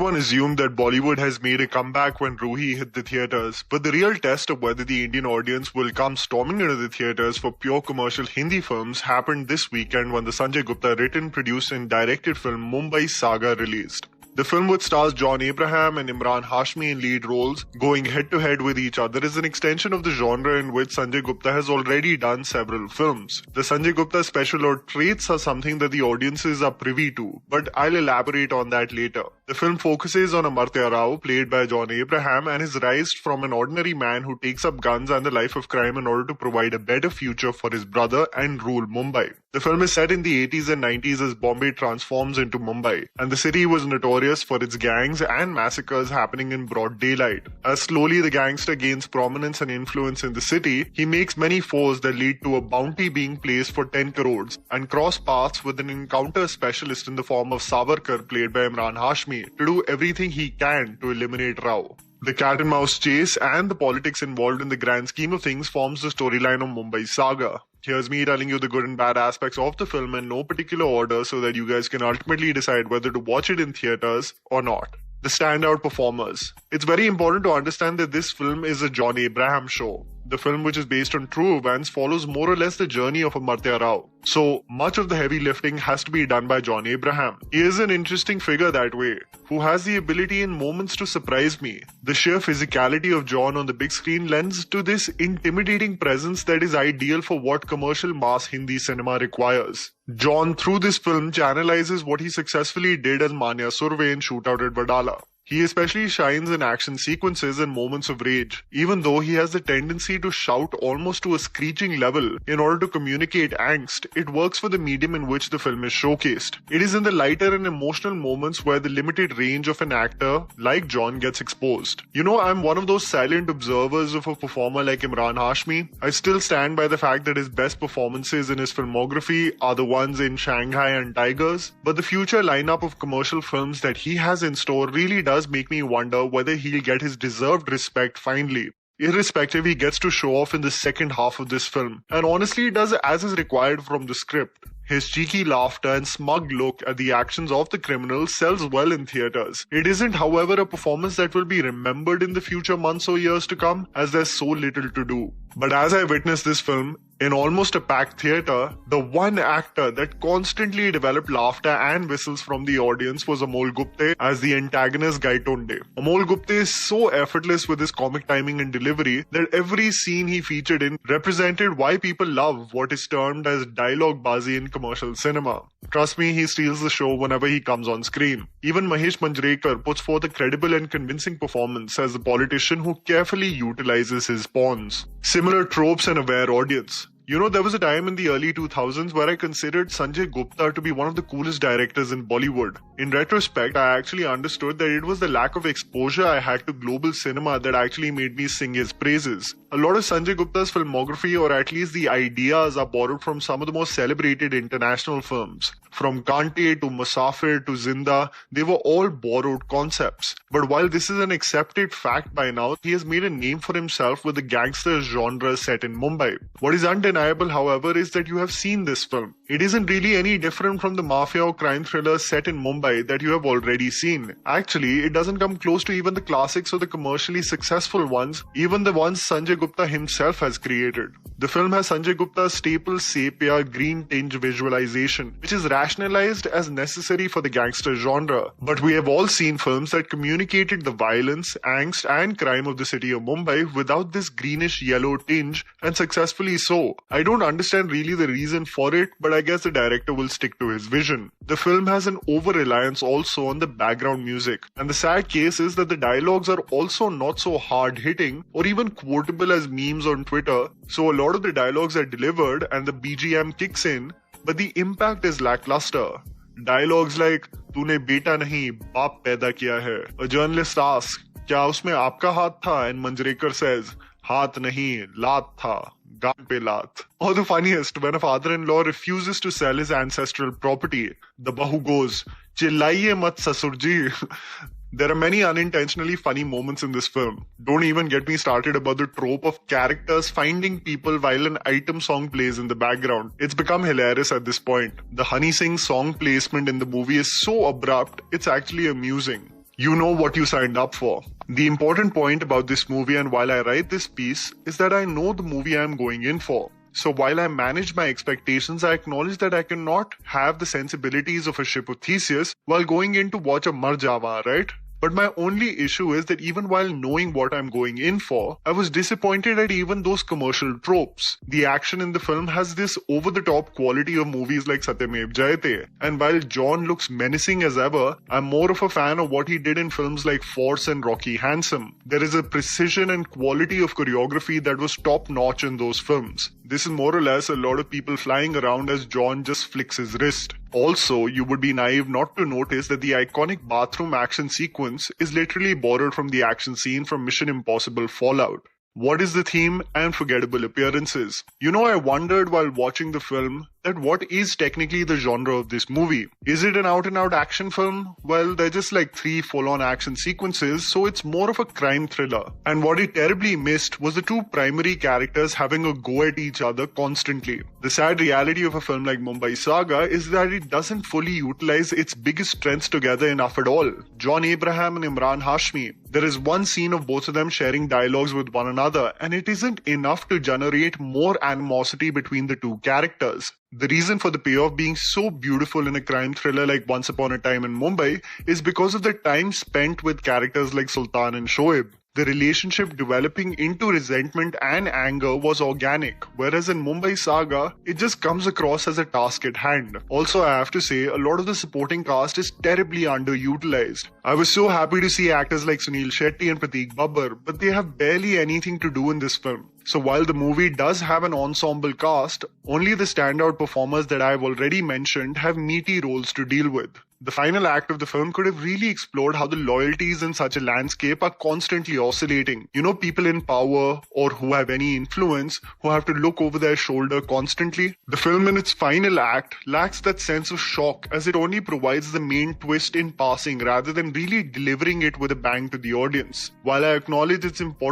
Everyone assumed that Bollywood has made a comeback when Ruhi hit the theatres, but the real test of whether the Indian audience will come storming into the theatres for pure commercial Hindi films happened this weekend when the Sanjay Gupta written, produced and directed film Mumbai Saga released. The film, which stars JohnAbraham and Emraan Hashmi in lead roles, going head-to-head with each other, is an extension of the genre in which Sanjay Gupta has already done several films. The Sanjay Gupta special or traits are something that the audiences are privy to, but I'll elaborate on that later. The film focuses on Amartya Rao, played by JohnAbraham, and his rise from an ordinary man who takes up guns and the life of crime in order to provide a better future for his brother and rule Mumbai. The film is set in the 80s and 90s as Bombay transforms into Mumbai, and the city was notorious for its gangs and massacres happening in broad daylight. As slowly the gangster gains prominence and influence in the city, he makes many foes that lead to a bounty being placed for 10 crores and cross paths with an encounter specialist in the form of Savarkar, played by Emraan Hashmi, to do everything he can to eliminate Rao. The cat and mouse chase and the politics involved in the grand scheme of things forms the storyline of Mumbai Saga. Here's me telling you the good and bad aspects of the film in no particular order so that you guys can ultimately decide whether to watch it in theaters or not. The standout performers. It's very important to understand that this film is a JohnAbraham show. The film, which is based on true events, follows more or less the journey of Amartya Rao. So much of the heavy lifting has to be done by JohnAbraham. He is an interesting figure that way, who has the ability in moments to surprise me. The sheer physicality of John on the big screen lends to this intimidating presence that is ideal for what commercial mass Hindi cinema requires. John, through this film, channelizes what he successfully did as Manya Surve in Shootout at Wadala. He especially shines in action sequences and moments of rage, even though he has the tendency to shout almost to a screeching level in order to communicate angst. It works for the medium in which the film is showcased. It is in the lighter and emotional moments where the limited range of an actor like John gets exposed. I'm one of those silent observers of a performer like Emraan Hashmi. I still stand by the fact that his best performances in his filmography are the ones in Shanghai and Tigers, but the future lineup of commercial films that he has in store really does make me wonder whether he'll get his deserved respect finally. Irrespective, he gets to show off in the second half of this film, and honestly he does as is required from the script. His cheeky laughter and smug look at the actions of the criminal sells well in theatres. It isn't, however, a performance that will be remembered in the future months or years to come, as there's so little to do. But as I witnessed this film, in almost a packed theatre, the one actor that constantly developed laughter and whistles from the audience was Amol Gupte as the antagonist Gaitonde. Amol Gupte is so effortless with his comic timing and delivery that every scene he featured in represented why people love what is termed as dialogue-bazi in commercial cinema. Trust me, he steals the show whenever he comes on screen. Even Mahesh Manjrekar puts forth a credible and convincing performance as the politician who carefully utilizes his pawns. Similar tropes and aware audience. There was a time in the early 2000s where I considered Sanjay Gupta to be one of the coolest directors in Bollywood. In retrospect, I actually understood that it was the lack of exposure I had to global cinema that actually made me sing his praises. A lot of Sanjay Gupta's filmography, or at least the ideas, are borrowed from some of the most celebrated international films. From Kante to Musafir to Zinda, they were all borrowed concepts. But while this is an accepted fact by now, he has made a name for himself with the gangster genre set in Mumbai. What is undeniable, however, is that you have seen this film. It isn't really any different from the mafia or crime thrillers set in Mumbai that you have already seen. Actually, it doesn't come close to even the classics or the commercially successful ones, even the ones Sanjay Gupta himself has created. The film has Sanjay Gupta's staple sepia green tinge visualization, which is rationalized as necessary for the gangster genre. But we have all seen films that communicated the violence, angst and crime of the city of Mumbai without this greenish yellow tinge, and successfully so. I don't understand really the reason for it, but I guess the director will stick to his vision. The film has an over-reliance also on the background music, and the sad case is that the dialogues are also not so hard-hitting or even quotable as memes on Twitter, so a lot of the dialogues are delivered and the BGM kicks in, but the impact is lackluster. Dialogues like "तूने बेटा नहीं बाप पैदा किया है." A journalist asks, "क्या उसमें आपका हाथ था?" and Manjrekar says, "हाथ नहीं, लात था. Gaan pe laat." Or the funniest, when a father-in-law refuses to sell his ancestral property, the bahu goes, "Chillaiye mat sasurji." There are many unintentionally funny moments in this film. Don't even get me started about the trope of characters finding people while an item song plays in the background. It's become hilarious at this point. The Honey Singh song placement in the movie is so abrupt, it's actually amusing. You know what you signed up for. The important point about this movie and while I write this piece is that I know the movie I am going in for. So while I manage my expectations, I acknowledge that I cannot have the sensibilities of a ship of Theseus while going in to watch a Mar Java, right? But my only issue is that even while knowing what I'm going in for, I was disappointed at even those commercial tropes. The action in the film has this over-the-top quality of movies like Satyamev Jayate. And while John looks menacing as ever, I'm more of a fan of what he did in films like Force and Rocky Handsome. There is a precision and quality of choreography that was top-notch in those films. This is more or less a lot of people flying around as John just flicks his wrist. Also, you would be naive not to notice that the iconic bathroom action sequence is literally borrowed from the action scene from Mission Impossible Fallout. What is the theme? Unforgettable appearances. I wondered while watching the film that what is technically the genre of this movie? Is it an out-and-out action film? Well, they're just like 3 full-on action sequences, so it's more of a crime thriller. And what it terribly missed was the 2 primary characters having a go at each other constantly. The sad reality of a film like Mumbai Saga is that it doesn't fully utilize its biggest strengths together enough at all. JohnAbraham and Emraan Hashmi. There is one scene of both of them sharing dialogues with one another, and it isn't enough to generate more animosity between the 2 characters. The reason for the payoff being so beautiful in a crime thriller like Once Upon a Time in Mumbai is because of the time spent with characters like Sultan and Shoaib. The relationship developing into resentment and anger was organic, whereas in Mumbai Saga, it just comes across as a task at hand. Also, I have to say, a lot of the supporting cast is terribly underutilized. I was so happy to see actors like Sunil Shetty and Prateek Babbar, but they have barely anything to do in this film. So while the movie does have an ensemble cast, only the standout performers that I've already mentioned have meaty roles to deal with. The final act of the film could have really explored how the loyalties in such a landscape are constantly oscillating. People in power or who have any influence who have to look over their shoulder constantly. The film in its final act lacks that sense of shock as it only provides the main twist in passing rather than really delivering it with a bang to the audience. While I acknowledge its importance